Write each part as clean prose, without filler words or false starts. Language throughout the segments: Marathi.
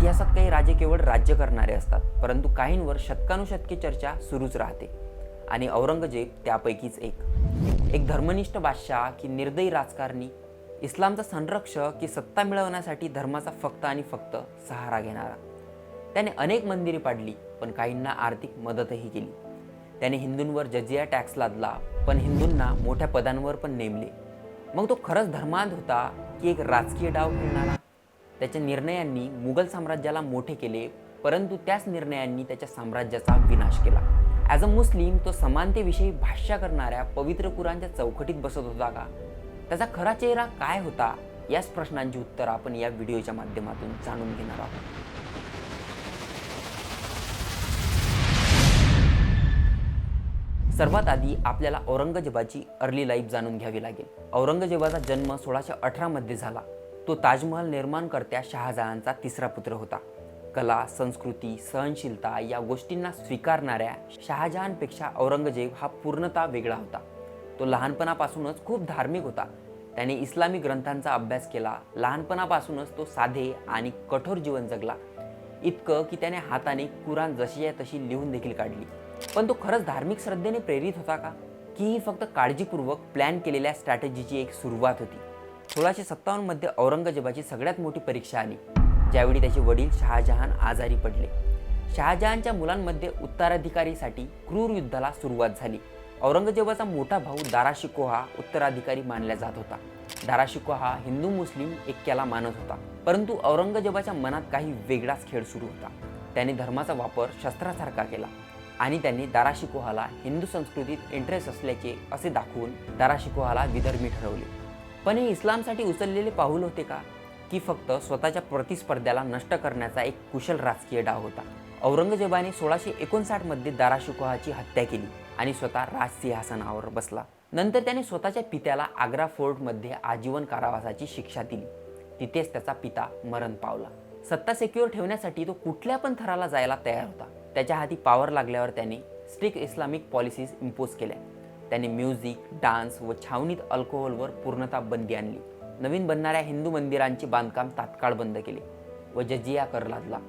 इतिहासात काही राजे केवळ राज्य करणारे असतात, परंतु काहींवर शतकानुशतके चर्चा सुरूच राहते आणि औरंगजेब त्यापैकीच एक धर्मनिष्ठ बादशाह की निर्दयी राजकारणी, इस्लामचा संरक्षक की सत्ता मिळवण्यासाठी धर्माचा फक्त आणि फक्त सहारा घेणारा. त्याने अनेक मंदिरे पाडली, पण काहींना आर्थिक मदतही केली. त्याने हिंदूंवर जजिया टॅक्स लादला, पण हिंदूंना मोठ्या पदांवर पण नेमले. मग तो खरंच धर्मांध होता की एक राजकीय डाव खेळणारा? त्याच्या निर्णयांनी मुघल साम्राज्याला मोठे केले, परंतु त्याच निर्णयांनी त्याच्या साम्राज्याचा विनाश केला. ॲज अ मुस्लिम तो समानतेविषयी भाष्य करणाऱ्या पवित्र कुराणच्या चौकटीत बसत होता का? त्याचा खरा चेहरा काय होता? याच प्रश्नांची उत्तरं आपण या व्हिडिओच्या माध्यमातून जाणून घेणार आहोत. सर्वात आधी आपल्याला औरंगजेबाची अर्ली लाईफ जाणून घ्यावी लागेल. औरंगजेबाचा जन्म 1618 मध्ये झाला. तो ताजमहल निर्माणकर्त्या शहाजहानचा तिसरा पुत्र होता. कला, संस्कृती, सहनशीलता या गोष्टींना स्वीकारणाऱ्या शहाजहानपेक्षा औरंगजेब हा पूर्णतः वेगळा होता. तो लहानपणापासूनच खूप धार्मिक होता. त्याने इस्लामी ग्रंथांचा अभ्यास केला. लहानपणापासूनच तो साधे आणि कठोर जीवन जगला, इतकं की त्याने हाताने कुराण जशीच्या तशी लिहून देखील काढली. पण तो खरंच धार्मिक श्रद्धेने प्रेरित होता का, की ही फक्त काळजीपूर्वक प्लॅन केलेल्या स्ट्रॅटेजीची एक सुरुवात होती? 1657 मध्ये औरंगजेबाची सगळ्यात मोठी परीक्षा आली, ज्यावेळी त्याचे वडील शहाजहान आजारी पडले. शहाजहानच्या मुलांमध्ये उत्तराधिकारीसाठी क्रूर युद्धाला सुरुवात झाली. औरंगजेबाचा मोठा भाऊ दाराशिकोह हा उत्तराधिकारी मानला जात होता. दाराशिकोह हा हिंदू मुस्लिम ऐक्याला मानत होता, परंतु औरंगजेबाच्या मनात काही वेगळाच खेळ सुरू होता. त्याने धर्माचा वापर शस्त्रासारखा केला आणि त्यांनी दाराशिकोहाला हिंदू संस्कृतीत इंटरेस्ट असल्याचे असे दाखवून दाराशिकोहाला विधर्मी ठरवले. पण हे इस्लामसाठी उचललेले पाऊल होते का, की फक्त स्वतःच्या प्रतिस्पर्ध्याला नष्ट करण्याचा एक कुशल राजकीय डाव होता? औरंगजेबाने 1659 मध्ये दाराशिकोहाची हत्या केली आणि स्वतः राजसिंहासनावर बसला. नंतर त्याने स्वतःच्या पित्याला आग्रा फोर्टमध्ये आजीवन कारावासाची शिक्षा दिली. तिथेच त्याचा पिता मरण पावला. सत्ता सिक्युअर ठेवण्यासाठी तो कुठल्या पण थराला जायला तयार होता. त्याच्या हाती पॉवर लागल्यावर त्याने स्ट्रिक्ट इस्लामिक पॉलिसीज इम्पोज केल्या. त्याने म्युझिक, डान्स व छावणीत अल्कोहोलवर पूर्णतः बंदी आणली. नवीन बनणाऱ्या हिंदू मंदिरांचे बांधकाम तात्काळ बंद केले व जजिया कर लादला,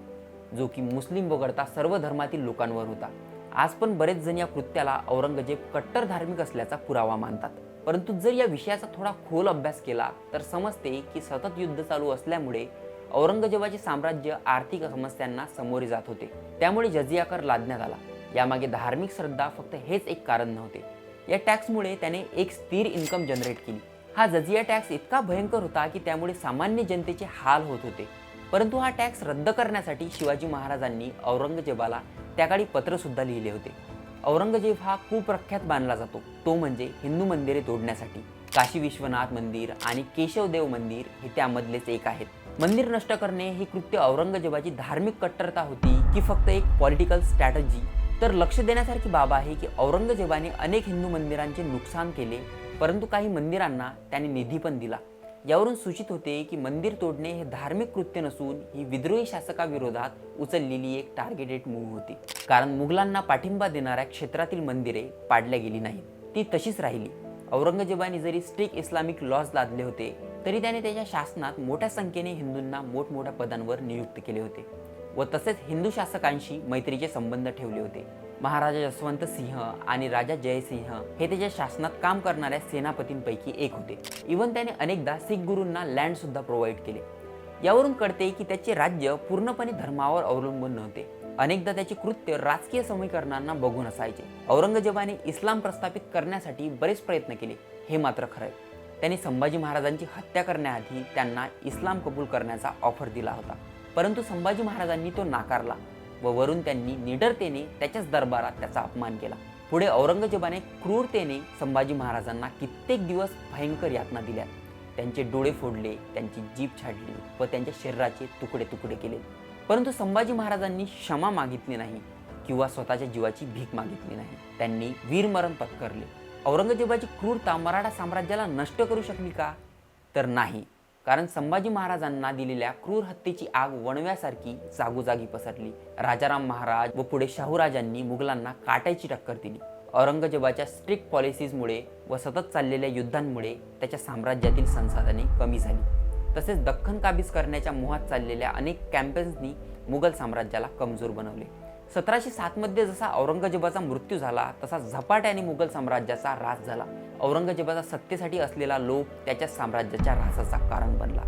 जो की मुस्लिम वगळता सर्व धर्मातील लोकांवर होता. आज पण बरेच जण या कृत्याला औरंगजेब कट्टर धार्मिक असल्याचा पुरावा मानतात, परंतु जर या विषयाचा थोडा खोल अभ्यास केला तर समजते की सतत युद्ध चालू असल्यामुळे औरंगजेबाचे साम्राज्य आर्थिक समस्यांना सामोरे जात होते. त्यामुळे जजिया कर लादण्यात आला. यामागे धार्मिक श्रद्धा फक्त हेच एक कारण नव्हते. या टॅक्समुळे त्याने एक स्थिर इन्कम जनरेट केली. हा जजिया टॅक्स इतका भयंकर होता की त्यामुळे सामान्य जनतेचे हाल होत होते. परंतु हा टॅक्स रद्द करण्यासाठी शिवाजी महाराजांनी औरंगजेबाला त्याकाळी पत्र सुद्धा लिहिले होते. औरंगजेब हा कुप्रख्यात मानला जातो, तो म्हणजे हिंदू मंदिरे तोडण्यासाठी. काशी विश्वनाथ मंदिर आणि केशवदेव मंदिर हे त्यामधलेच एक आहेत. मंदिर नष्ट करणे ही कृत्य औरंगजेबाची धार्मिक कट्टरता होती की फक्त एक पॉलिटिकल स्ट्रॅटेजी? तर लक्ष देण्यासारखी बाब आहे की औरंगजेबाने अनेक हिंदू मंदिरांचे नुकसान केले, परंतु काही मंदिरांना त्याने निधी पण दिला. यावरून सूचित होते की मंदिर तोडणे हे धार्मिक कृत्य नसून ही विद्रोही शासकाविरोधात उचललेली एक टार्गेटेड मूव्ह होती. कारण मुघलांना पाठिंबा देणाऱ्या क्षेत्रातील मंदिरे पाडल्या गेली नाहीत, ती तशीच राहिली. औरंगजेबाने जरी स्ट्रिक्ट इस्लामिक लॉज लादले होते, तरी त्याने त्याच्या शासनात मोठ्या संख्येने हिंदूंना मोठमोठ्या पदांवर नियुक्त केले होते व तसेच हिंदू शासकांशी मैत्रीचे संबंध ठेवले होते. महाराजा जसवंत सिंह आणि राजा जयसिंह हे त्याच्या शासनात काम करणाऱ्या सेनापतींपैकी एक होते. इव्हन त्याने अनेकदा शीख गुरूंना लँड सुद्धा प्रोव्हाइड केले. यावरून कळते की त्याचे राज्य पूर्णपणे धर्मावर अवलंबून नव्हते. अनेकदा त्याचे कृत्य राजकीय समीकरणांना बघून असायचे. औरंगजेबाने इस्लाम प्रस्थापित करण्यासाठी बरेच प्रयत्न केले, हे मात्र खरं आहे. त्यांनी संभाजी महाराजांची हत्या करण्याआधी त्यांना इस्लाम कबूल करण्याचा ऑफर दिला होता, परंतु संभाजी महाराजांनी तो नाकारला व वरून त्यांनी निडरतेने त्याच्याच दरबारात त्याचा अपमान केला. पुढे औरंगजेबाने क्रूरतेने संभाजी महाराजांना कित्येक दिवस भयंकर यातना दिल्या. त्यांचे डोळे फोडले, त्यांची जीभ छाडली व त्यांच्या शरीराचे तुकडे तुकडे केले. परंतु संभाजी महाराजांनी क्षमा मागितली नाही किंवा स्वतःच्या जीवाची भीक मागितली नाही. त्यांनी वीरमरण पत्करले. औरंगजेबाची क्रूरता मराठा साम्राज्याला नष्ट करू शकली का? तर नाही. कारण संभाजी महाराजांना दिलेल्या क्रूर हत्येची आग वणव्यासारखी जागोजागी पसरली. राजाराम महाराज व पुढे शाहूराजांनी मुघलांना काट्याची टक्कर दिली. औरंगजेबाच्या स्ट्रिक्ट पॉलिसीजमुळे व सतत चाललेल्या युद्धांमुळे त्याच्या साम्राज्यातील संसाधने कमी झाली. तसेच दख्खन काबीज करण्याच्या मोहात चाललेल्या अनेक कॅम्पेन्सनी मुघल साम्राज्याला कमजोर बनवले. 1707 मध्ये जसा औरंगजेबाचा मृत्यू झाला तसा झपाट्याने मुघल साम्राज्याचा ऱ्हास झाला. औरंगजेबाचा सत्तेसाठी असलेला लोभ त्याच्या साम्राज्याच्या ऱ्हासाचा कारण बनला.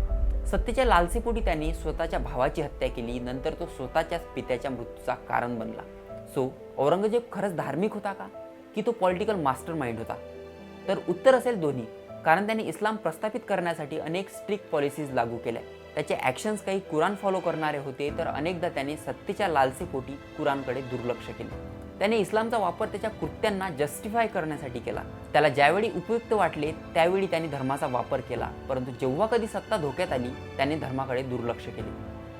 सत्तेच्या लालसेपोटी त्यांनी स्वतःच्या भावाची हत्या केली. नंतर तो स्वतःच्याच पित्याच्या मृत्यूचा कारण बनला. सो औरंगजेब खरंच धार्मिक होता का, की तो पॉलिटिकल मास्टर माइंड होता? तर उत्तर असेल दोन्ही. कारण त्याने इस्लाम प्रस्थापित करण्यासाठी अनेक स्ट्रिक्ट पॉलिसीज लागू केल्या. त्याचे ॲक्शन्स काही कुराण फॉलो करणारे होते, तर अनेकदा त्याने सत्तेच्या लालसेपोटी कुराणकडे दुर्लक्ष केले. त्याने इस्लामचा वापर त्याच्या कृत्यांना जस्टिफाय करण्यासाठी केला. त्याला ज्यावेळी उपयुक्त वाटले त्यावेळी त्याने धर्माचा वापर केला, परंतु जेव्हा कधी सत्ता धोक्यात आली त्याने धर्माकडे दुर्लक्ष केले.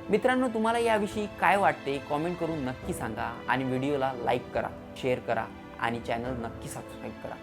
मित्रांनो, तुम्हाला याविषयी काय वाटते कॉमेंट करून नक्की सांगा आणि व्हिडिओला लाईक करा, शेअर करा आणि चॅनल नक्की सबस्क्राईब करा.